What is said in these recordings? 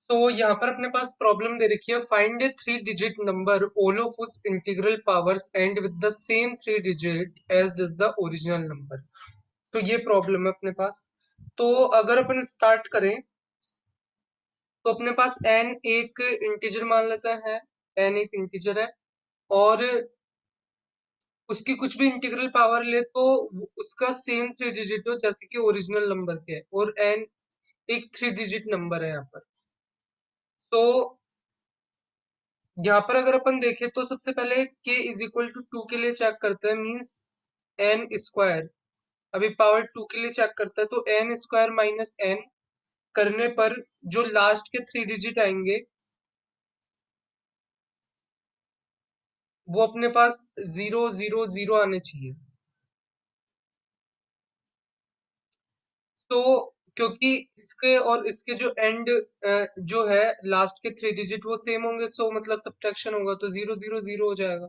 तो यहाँ पर अपने पास प्रॉब्लम दे रखी है, find a 3 digit number all of उस integral powers end with the same 3 digit as does the original number. तो ये प्रॉब्लम है अपने पास। तो अगर अपन स्टार्ट करें तो अपने पास n एक इंटीजर मान लेते हैं, n एक इंटीजर है और उसकी कुछ भी इंटीग्रल पावर ले तो उसका सेम 3 डिजिट हो जैसे कि ओरिजिनल नंबर के है, और n एक 3 डिजिट नंबर है यहाँ पर। तो यहाँ पर अगर अपन देखें तो सबसे पहले k इज इक्वल टू 2 के लिए चेक करते हैं, मीन्स n स्क्वायर। अभी पावर 2 के लिए चेक करता है तो n स्क्वायर माइनस n करने पर जो लास्ट के 3 डिजिट आएंगे वो अपने पास 0 0 0 आने चाहिए। तो क्योंकि इसके और इसके जो एंड जो है लास्ट के 3 डिजिट वो सेम होंगे, सो मतलब सब्ट्रैक्शन होगा तो 0 0 0 हो जाएगा।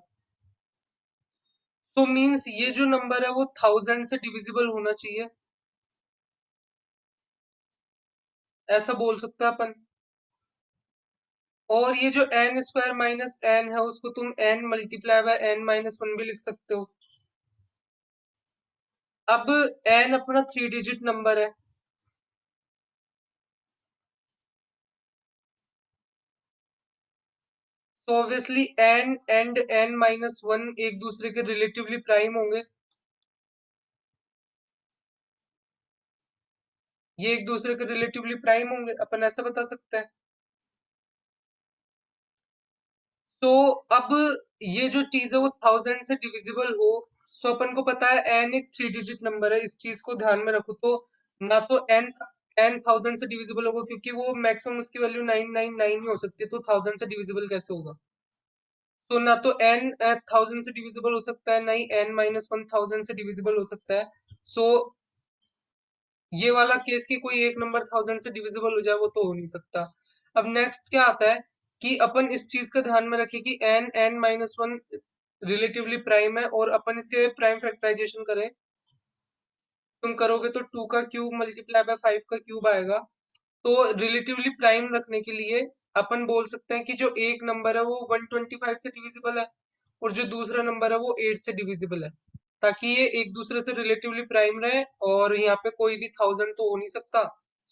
तो मीन्स ये जो नंबर है वो 1000 से डिविजिबल होना चाहिए, ऐसा बोल सकते हैं अपन। और ये जो एन स्क्वायर माइनस एन है उसको तुम n multiply by n minus one भी लिख सकते हो। अब एन अपना 3 डिजिट नंबर है, तो obviously n and n minus one एक दूसरे के रिलेटिवली प्राइम होंगे। ये एक दूसरे के रिलेटिवली प्राइम होंगे, अपन ऐसा बता सकते हैं। तो अब ये जो चीज है वो 1000 से डिविजिबल हो, सो अपन को पता है एन एक 3 डिजिट नंबर है, इस चीज को ध्यान में रखो। तो ना तो एन 1000 से डिविजिबल होगा क्योंकि वो मैक्सिमम उसकी वैल्यू 999 ही हो सकती है, तो 1000 से डिविजिबल कैसे होगा। तो ना तो एन 1000 से डिविजिबल हो सकता है, ना ही एन माइनस वन 1000 से डिविजिबल हो सकता है। सो ये वाला केस की कोई एक नंबर 1000 से डिविजिबल हो जाए वो तो हो नहीं सकता। अब नेक्स्ट क्या आता है कि अपन इस चीज का ध्यान में रखें कि n n minus one relatively prime है, और अपन इसके प्राइम फैक्टराइजेशन करें, तुम करोगे तो 2 का क्यूब मल्टीप्लाई बाय 5 का क्यूब आएगा। तो रिलेटिवली प्राइम रखने के लिए अपन बोल सकते हैं कि जो एक नंबर है वो 125 से डिविजिबल है और जो दूसरा नंबर है वो 8 से डिविजिबल है, ताकि ये एक दूसरे से रिलेटिवली प्राइम रहे, और यहाँ पे कोई भी 1000 तो हो नहीं सकता।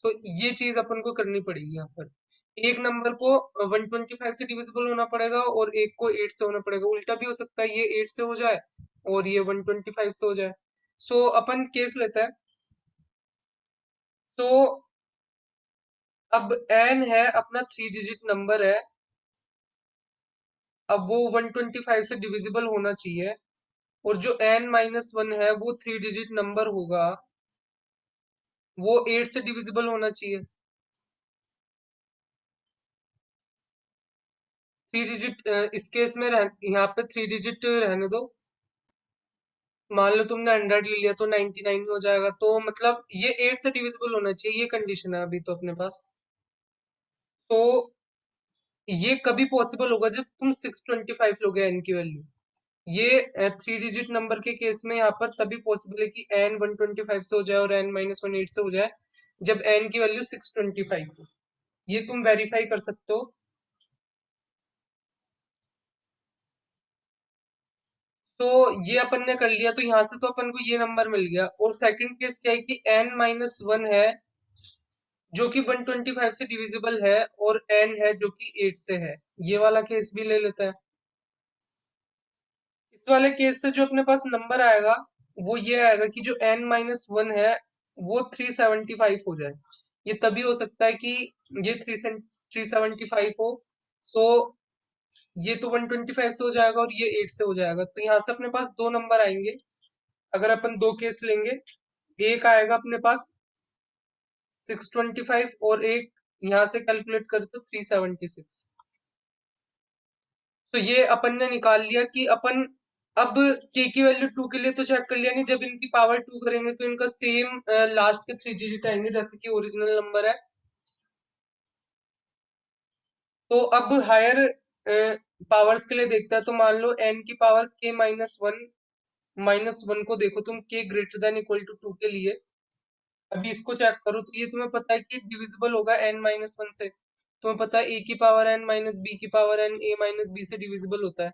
तो ये चीज अपन को करनी पड़ेगी यहाँ पर। एक नंबर को 125 से डिविजिबल होना पड़ेगा और एक को 8 से होना पड़ेगा। उल्टा भी हो सकता है, ये 8 से हो जाए और ये 125 से हो जाए। सो अपन केस लेते हैं। तो अब n है अपना 3 डिजिट नंबर है, अब वो 125 से डिविजिबल होना चाहिए, और जो n माइनस वन है वो 3 डिजिट नंबर होगा, वो 8 से डिविजिबल होना चाहिए। 3 डिजिट इस केस में यहाँ पे 3 डिजिट रहने दो। मान लो तुमने 100 ले लिया तो 99 हो जाएगा, तो मतलब ये 8 से डिविजिबल होना चाहिए, ये कंडीशन है अभी तो अपने पास। तो ये कभी पॉसिबल होगा जब तुम 625 लोगे एन की वैल्यू। ये 3 डिजिट नंबर के केस में यहाँ पर तभी पॉसिबल है कि एन 125 से हो जाए और एन माइनस वन 8 से हो जाए, जब एन की वैल्यू 625 हो। ये तुम वेरीफाई कर सकते हो। तो ये अपन ने कर लिया, तो यहाँ से तो अपन को ये नंबर मिल गया। और सेकंड केस क्या है कि एन माइनस वन है जो कि 125 से डिविजिबल है, और एन है जो कि 8 से है। ये वाला केस भी ले लेते हैं। इस वाले केस से जो अपने पास नंबर आएगा वो ये आएगा कि जो n माइनस वन है वो 375 हो जाए। ये तभी हो सकता है कि ये 375 हो। सो ये तो 125 से हो जाएगा और ये 8 से हो जाएगा, तो यहाँ से अपने पास दो नंबर आएंगे। अगर अपन दो केस लेंगे, एक आएगा अपने पास 625 और एक यहाँ से कैलकुलेट करें तो 376। तो ये अपन ने निकाल लिया कि अपन अब k की वैल्यू 2 के लिए तो चेक कर लिया नहीं, जब इनकी पावर 2 करेंगे तो इनका सेम लास्ट के 3 डिजिट आएंगे जैसे कि ओरिजिनल नंबर है। तो अब हायर पावर्स के लिए देखते हैं, तो मान लो n की पावर k माइनस वन को देखो तुम k greater than equal to 2 के लिए। अभी इसको चेक करो तो ये तुम्हें पता है कि डिविजिबल होगा n माइनस वन से। तुम्हें पता है ए की पावर एन माइनस बी की power n a minus b से डिविजिबल होता है,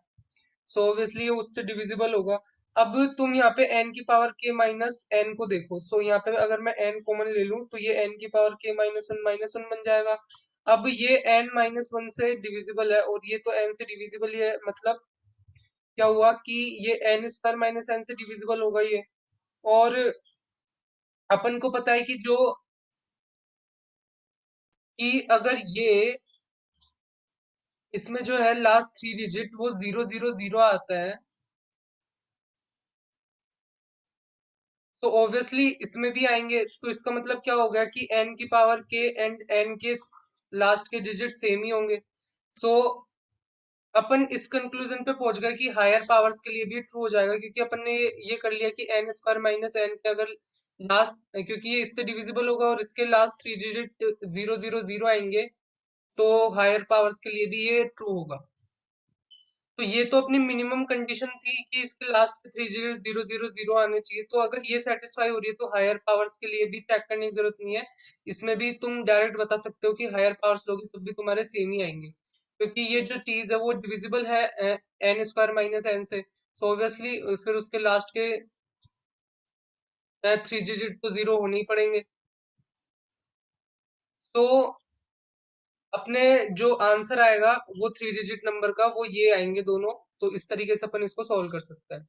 सो ऑब्वियसली ये उससे डिविजिबल होगा। अब तुम यहाँ पे n की पावर k माइनस एन को देखो, सो यहाँ पे अगर मैं n कॉमन ले लूं तो ये n की पावर k माइनस वन बन जाएगा। अब ये n माइनस वन से डिविजिबल है और ये तो n से डिविजिबल ही है, मतलब क्या हुआ कि ये n स्क्वायर माइनस n से डिविजिबल होगा ये। और अपन को पता है कि जो कि अगर ये इसमें जो है लास्ट थ्री डिजिट वो 0 0 0 आता है, तो ऑब्वियसली इसमें भी आएंगे, तो इसका मतलब क्या होगा कि n की पावर k एंड n के लास्ट के डिजिट सेम ही होंगे। सो अपन इस कंक्लूजन पे पहुंच गए कि हायर पावर्स के लिए भी ट्रू हो जाएगा, क्योंकि अपन ने ये कर लिया कि n स्क्वायर माइनस एन के अगर लास्ट, क्योंकि ये इससे डिविजिबल होगा और इसके लास्ट थ्री डिजिट 0 0 0 आएंगे, तो हायर पावर्स के लिए भी ये ट्रू होगा। तो ये तो अपनी मिनिमम कंडीशन थी कि इसके लास्ट के थ्री डिजिट 0 0 0 आने चाहिए, तो अगर ये सेटिस्फाई हो रही है तो हायर पावर्स के लिए भी चेक करने की जरूरत नहीं है। इसमें भी तुम डायरेक्ट बता सकते हो कि हायर पावर्स लोगे तब भी तुम्हारे सेम ही आएंगे, क्योंकि ये जो चीज है वो डिविजिबल है एन स्क्वायर माइनस एन से, सो ऑब्वियसली फिर उसके लास्ट के थ्री डिजिट तो जीरो होने ही पड़ेंगे। तो अपने जो आंसर आएगा वो थ्री डिजिट नंबर का वो ये आएंगे दोनों, तो इस तरीके से अपन इसको सॉल्व कर सकते हैं।